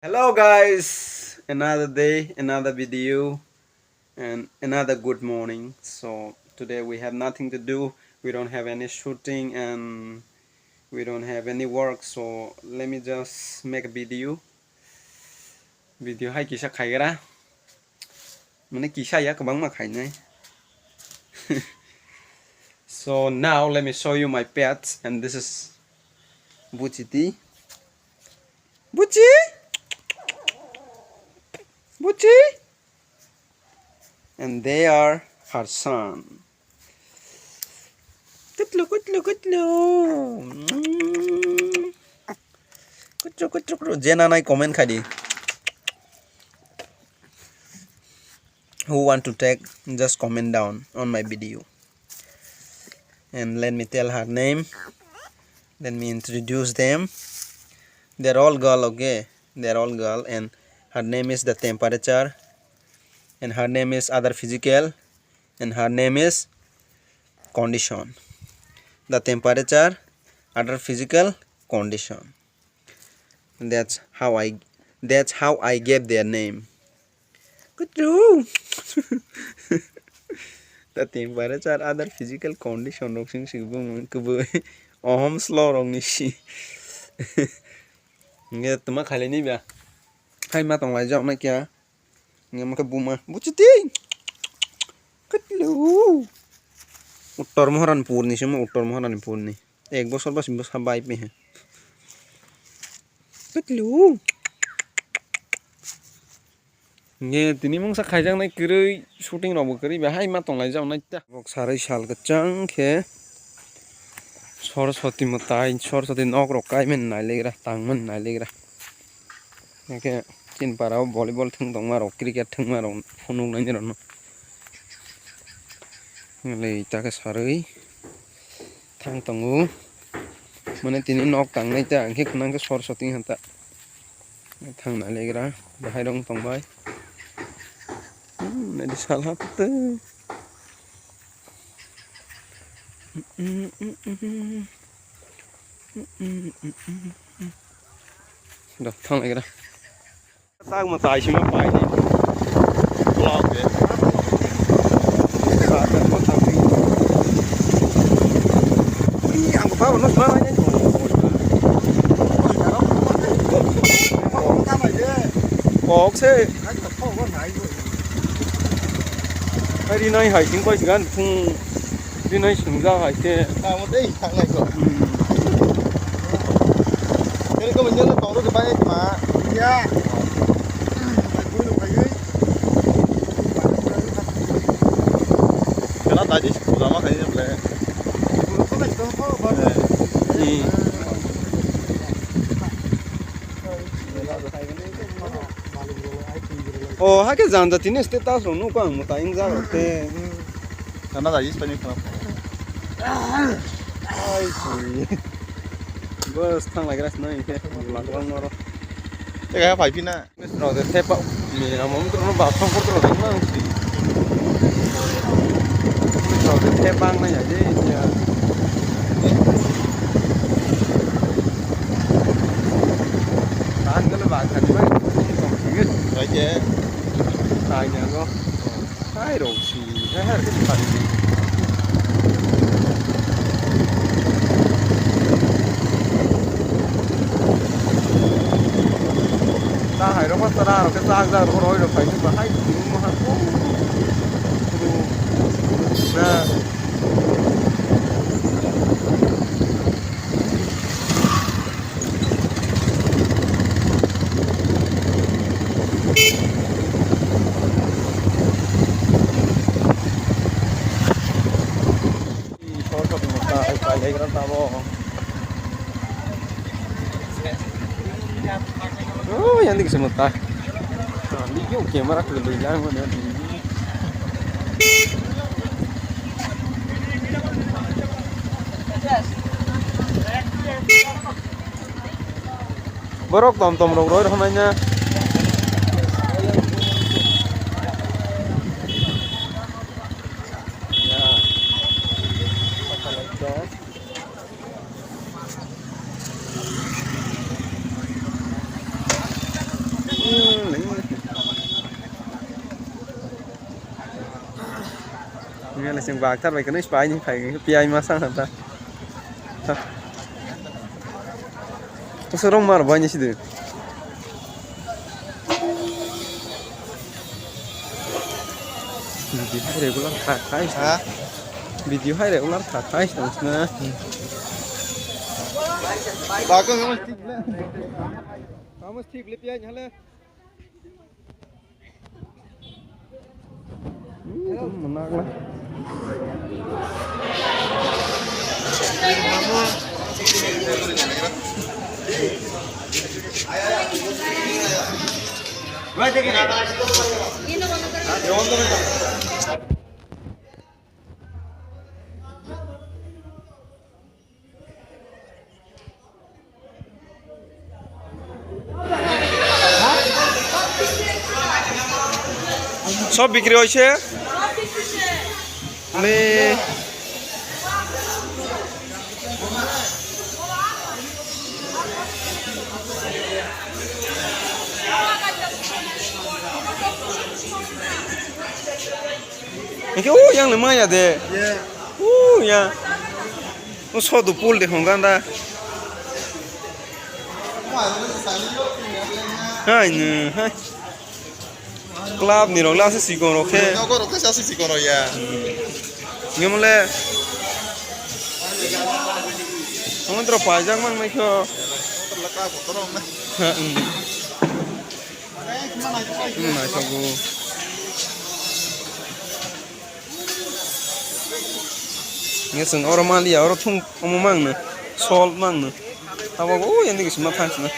Hello guys, another day, another video, and another good morning. So today we have nothing to do. We don't have any shooting and we don't have any work. So let me just make a video. Video hay kisah khai ra. Mana kisah ya kebang mak khai nai. So now let me show you my pets, and this is Buchiti. Buchi, Buchi, and they are her son. Kutlu, kutlu, kutlu. Kutlu, kutlu, kutlu. Jena nai comment khai di. Who want to take, just comment down on my video. And let me tell her name. Let me introduce them. They're all girl, okay? They're all girl, and her name is the temperature, and her name is other physical, and her name is condition. The temperature, other physical, condition. And that's how I gave their name. Good job. The temperature, other physical condition. Roxing sigbung kubu. Ohom slow rong nishi. Nghe tụi nó khai lên đi bia. Hay mà tổng lại giọng này kìa. Nghe mà cái bùm mà. Bố chứ tí. Cất lưu. Uttor moharan purni sih mah uttor moharan purni. Ek bosor bas bos habai pe. Cất lưu. Nghe tini mong sa khai jang này kiri shooting nó kiri bia hay mà tổng lại giọng này ta. Bok sarai sal cái chang khe. Saraswati mwtai saraswati nok rokai men nai legra tang men nai legra ke chin parao volleyball thung tong maro cricket thung maro phonung nai ron le ta ka sarai thang tongu mane tini nok tang nai ta angke kunang ka saraswati hanta thang nai legra bahai rong tong bai nai di salah te Được, thang lại cái đó. Tao mà tài xí mà phải đi. Lo kìa. Sao cái con thằng đi. Đi ăn pháo nó phá nhá. Bọc xe. Hay đi nay hải chính quay chỉ gan phun đi nay sừng ra hải xe. Tao một đi thằng này rồi. Cái có mình nhớ nó to nó cái bay mà. Dạ. Cái nó tại đi phụ ra mà cái gì vậy? Cái này nó có bao nhiêu? Oh, hai cái dàn đặt tin status rồi nó có một tay anh ra rồi thế. Cái nó tại đi Spanish không? Ai xì. Bớt thằng lại cái này thế, làm con nó. Cái phải pin à? Rồi thì thép bạo, mình làm món nó bảo không có rồi đánh mang gì. Rồi thì thép băng này chứ. Anh cái là bạn thành mấy còn gì Phải chứ. tài nhà nó. Hai đồ xì, hai cái phần gì. Ta hay nó bắt ta rồi cái sang ra nó nói được phải nhưng mà hay tiếng mà hẳn nè có một cái lấy cái tao bo oh yang di semut di yuk kamera ke lebih jauh mana di borok tom tom rong roi namanya ya nghe là xem bạc thắt vậy cái nó phải như phải pi mà sang hả ta có số đông mà là bao nhiêu xí được video hay đấy cũng lắm thả thái hả video hay đấy cũng lắm thả thái sao nữa bà con không thích lên kamu stick lip ya nyala menak lah সব বিক্রি হয়েছে আমি cái yang lama ya deh ya so tu pool deh hong kan dah hai nè hai club ni rong la se si kon ro khe nó có được cái gì còn rồi à ngem le hong tro pa jang man mai kho là ca của tôi không ha na cho go nghe sừng oro man dia oro thung mang nè sol mang nè tao bảo ôi anh đi cái gì phan nè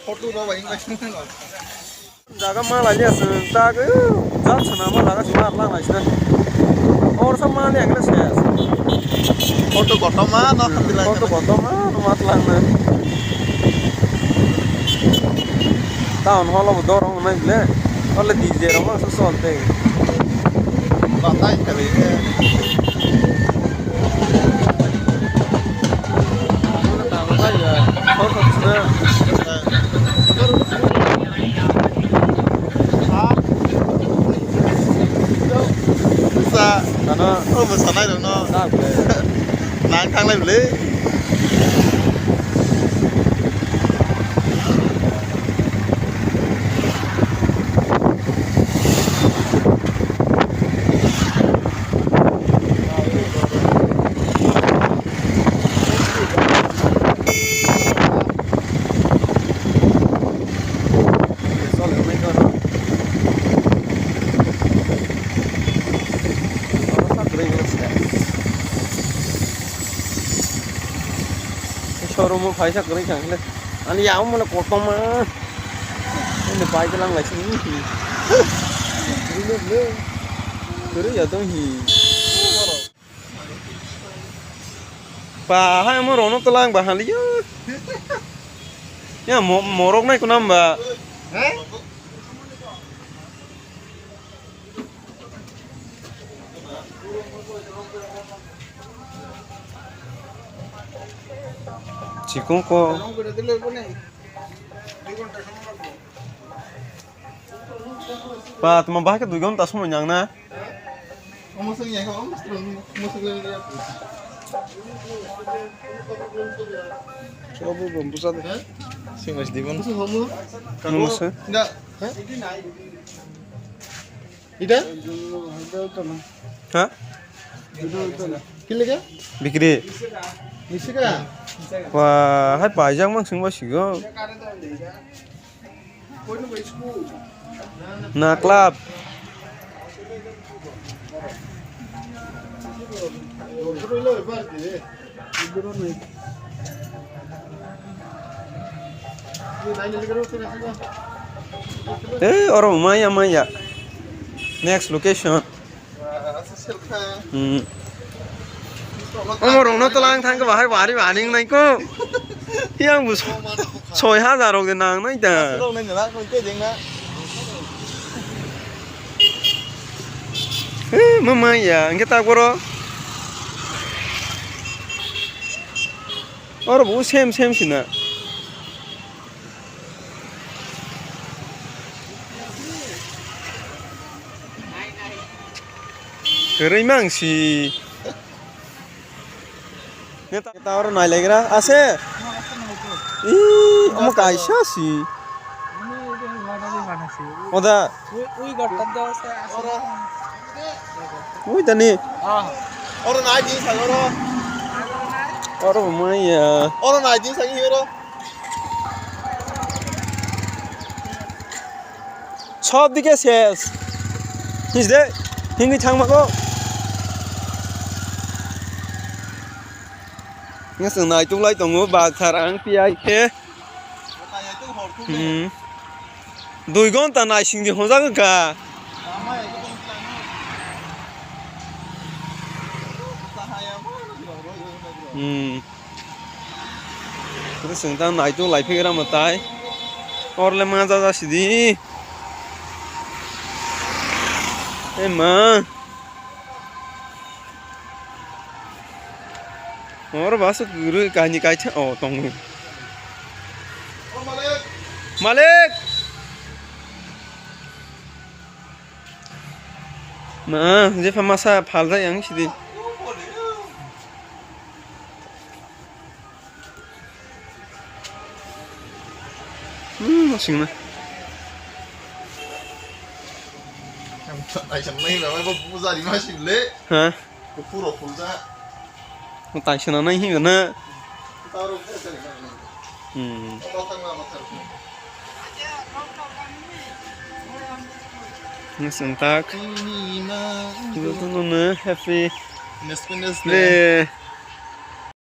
photo đó vậy anh jaga malah dia ta ke jat sana malah ka smart lang lah sih और सब मान लिया अंग्रेज है photo koto mah nó không đi lại foto mah mat lang na tahun hall of dorong main le oleh DJ ramah sesuatu bạn tay cái gì tahun saya foto sana nó ôm một sợi này được nó nang thang lên lấy showroom phải sắc cái chẳng lên anh giáo mà là cột tông mà nên phải cái lăng lại xin cái giờ tôi thì bà hai mà nó tôi lang bà hàng lý nhá một rốc này của năm bà chỉ cũng có bà tụi mình bắt cái đuôi gom ta xuống một nhang na coba belum pusat sih mas di mana kamu sih enggak ida hah kilo bikri isi ka wah hai pajang mang sing basigo na club orang Maya next location orang nó telang thang ke bahar bari bari này ko yang bu soi ha za rong de nang nai da đâu nên là con chơi gì nữa mama ya kita koro orang bu same sih na Kering mangsi. Kita orang naik lagi lah. Ase. Ih, kamu kaisa sih. Oda. Wih tani. Orang naik di sana orang. Orang mana ya? Orang naik di sana hero. Chop dike ses. Hizde. Hingi chang mako. Ngaseng naik tu lai tongo bag sarang piai ke. Dui gon ta naik sing di hojang ka. Terus sengtan naik tu lai fikir amat tay. Or le mana jasa sidi. Emang. Or basu guru kahani kaca. Oh tong. Malik. Ma, je famasa falda yang sidi. Masing na. Ai chẳng mấy mà mấy bố gia đình nói xin lễ. Hả? Cái phu đồ phu ra. Tại sao nó hi na? Tao đâu có cái này. Tao tăng là mặt thật. Ngeseng tak. Itu tuh happy. Nes Le.